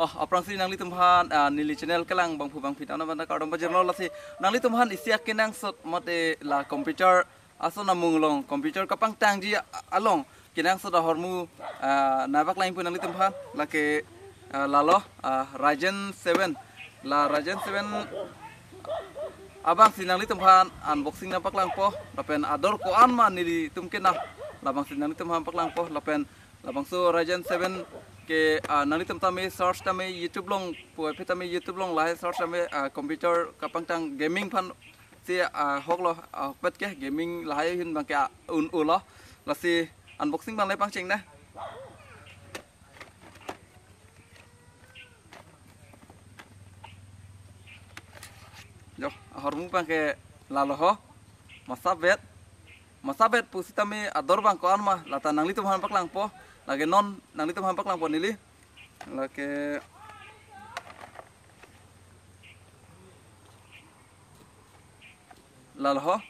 Aprang si nangli tumhan nili channel kelang bang phubang phit ana banda kadom bajar lo lasi nangli tumhan isiak kenang sot mate la computer asona munglong computer kapang tangji along kenang sot hormu nabak lain pun nangli tumhan lake lalo Ryzen 7 la Ryzen 7 abang si nangli tumhan unboxing na paklang po lapen ador ko anma nili tumken na labang si nangli tumhan paklang po lapen labang so Ryzen 7 ke nangli tum tami search tami YouTube long poi phe tami YouTube long lai search tami computer kapang tang gaming phan si hok lo pet ke gaming lai hin bang ke un lo la si unboxing bang lai pang ching na jo hormu bang ke lalo ho masabet pusi tami ador bang ko anma lata nangli tum han paklang po lagi non nangli tum hampak lang po nili lagi lalho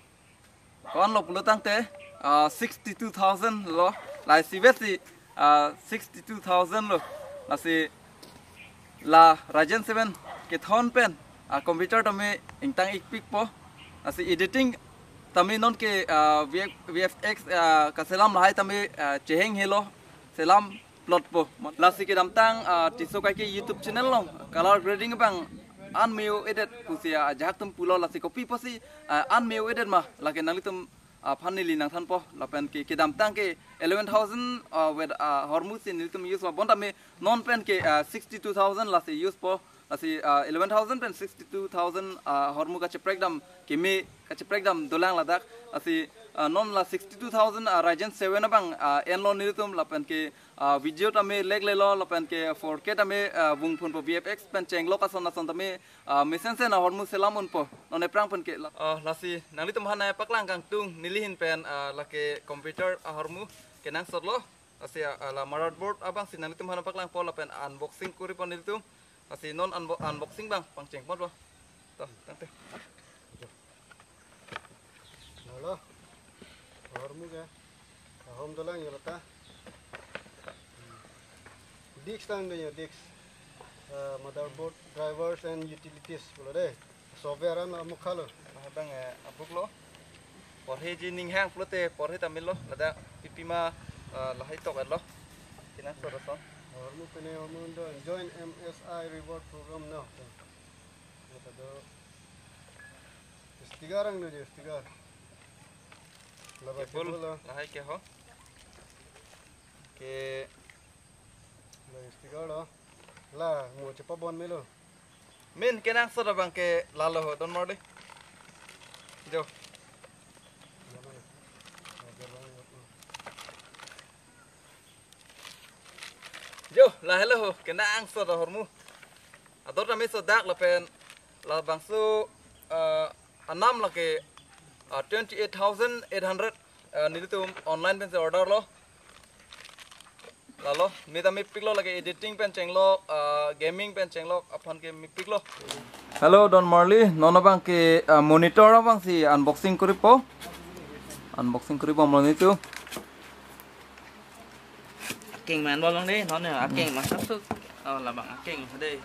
kon lo pulutang te 62,000 lo lai sibesi 62,000 lo lasi la Ryzen 7 ke thon pen computer tami ingtang ikpik po lasi editing tami non ke VFX kaselam lahai tami cheheng helo selam plot po lasi ke damtang tisokai ke YouTube channel long color grading bang unmeo edit pusia jahak tum pulo lasi copy posi unmeo edit mah lagi nangli tum panili nang than po lapen ke damtang ke 11,000 with hormusin tum use ma bonta me non pen ke 62,000 lasi use po lasi 11,000 pen 62,000 hormu ka cheprekdam ke me ka cheprekdam dolang ladak lasi non la 62,000 Ryzen 7 bang enlo nilitum lapen ke video tame leg lelo lapen ke 4K tame bung pun po VFX pen cheng lo kason nason tame mesen sen hormu selamun po non prang pen ke lasi nalitum hana paklang kang tung nilihin pen lake computer hormu kenang sot lo lasi la motherboard abang si nalitum hana paklang po lapen unboxing kuri pon nilitum lasi non unboxing bang pang cheng pon po to tante halo hormu ga hom dolang yolata disk tang de disk motherboard drivers and utilities bolo de software an amukhalo bang abuk lo por he jining hang plote por he tamil lo lada pipima lahai tok lo kinan soroson hormu pene hormu do join MSI reward program no lata do istigarang no je istigar full lahai ke ho ke la istigar la mo chepa bon melo min kenang sora bang ke lalo ho don morde jo jo la hello ho kenang sora hormu ador na me so dak la pen la bang su anam la ke 28,800 nilitum online pen se order lo lalo me ta me pick lo lagi editing pen cheng lo gaming pen cheng lo aphan ke me pick lo hello Don Marley nono bang ke monitor bang si unboxing kuri po moni tu king man bolong đi nó nè king mà sắp sức là bằng king ở đây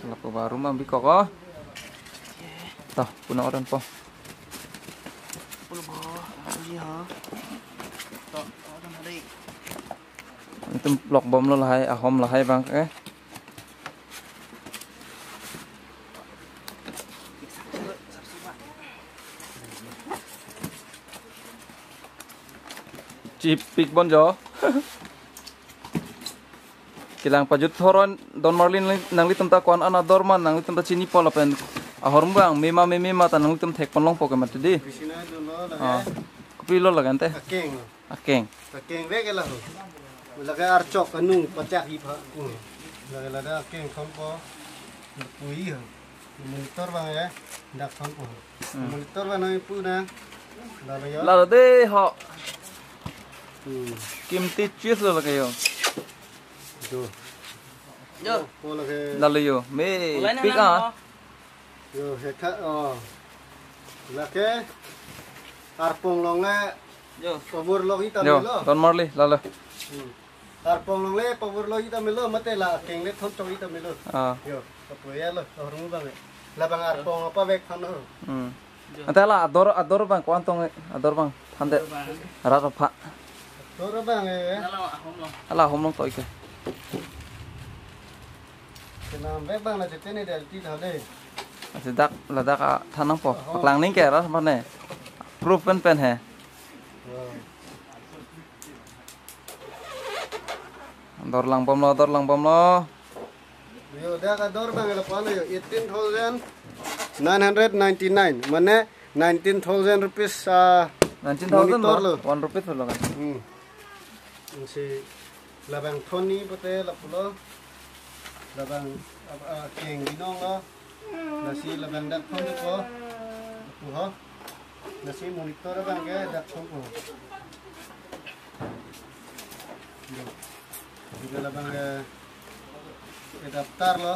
là po baru mah biko ko toh puno orang po bolong gì hả toh orang ở đây itu blok bom lo lahai ahom lahai bang ke chip pick bon jo kilang pajut thoron Don Marlin nangli tumta kon ana dorman nangli tumta chini pola pen ahor bang mema ta nangli tum thek ponlong poke mat di bisina do lo la kopi lo lagante akeng ve ke la ho la ke archok anu pacak hi pha la da akeng kompo pui ho monitor bang ya ndak kompo monitor bang nai pu na la ya la de ho kimti chis lo la kayo do yo ko la ke la lo yo me pick yo he kha la ke arpong long la yo Pabor log ita yo lo. Don Marley la lo arpong long le power lo ita melo mate la keng le thon chong ita melo yo apa ya lo orang bang labang arpong apa bek kan ho Ante lah ador bang kuantong ador bang hande rata pak tor bang ala homlong to ike kenam bek bang la jetene del ti thale sedak ladak thanang po paklang ning ke ras mane proof pen he dor lang pom lo yo dah ka dor bang la palo yo 18,999 mane 19,000 rupees 19,000 monitor lo. lo 1 rupees lo kan si labang thoni pate la pulo labang keng binong lo nasi labang dak thon ko ho nasi monitor bang ke dak thon ko juga labang daftar lo